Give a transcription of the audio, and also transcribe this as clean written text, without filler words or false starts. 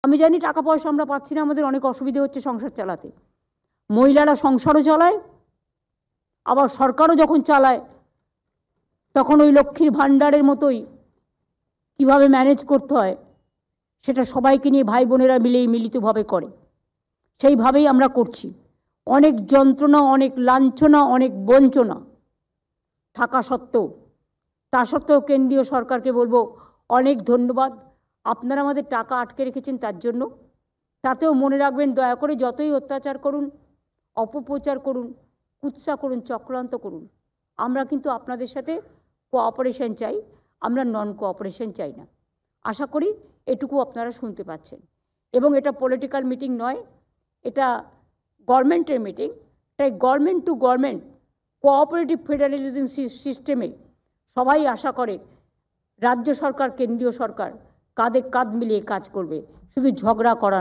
আমি জানি টাকা পয়সা আমরা পাচ্ছি না, আমাদের অনেক অসুবিধে হচ্ছে সংসার চালাতে। মহিলারা সংসারও চালায়, আবার সরকারও যখন চালায় তখন ওই লক্ষ্মীর ভাণ্ডারের মতোই কিভাবে ম্যানেজ করতে হয় সেটা সবাইকে নিয়ে ভাই বোনেরা মিলেই মিলিতভাবে করে। সেইভাবেই আমরা করছি। অনেক যন্ত্রণা, অনেক লাঞ্ছনা, অনেক বঞ্চনা থাকা সত্ত্বেও, তা সত্ত্বেও কেন্দ্রীয় সরকারকে বলবো অনেক ধন্যবাদ। আপনারা আমাদের টাকা আটকে রেখেছেন তার জন্য। তাতেও মনে রাখবেন, দয়া করে যতই অত্যাচার করুন, অপপ্রচার করুন, কুৎসা করুন, চক্রান্ত করুন, আমরা কিন্তু আপনাদের সাথে কোঅপারেশন চাই, আমরা নন কোঅপারেশন চাই না। আশা করি এটুকু আপনারা শুনতে পাচ্ছেন। এবং এটা পলিটিক্যাল মিটিং নয়, এটা গভর্নমেন্টের মিটিং। তাই government to government cooperative federalism সিস্টেমে সবাই আশা করে রাজ্য সরকার কেন্দ্রীয় সরকার কাঁধে কাঁধ মিলিয়ে কাজ করবে, শুধু ঝগড়া করা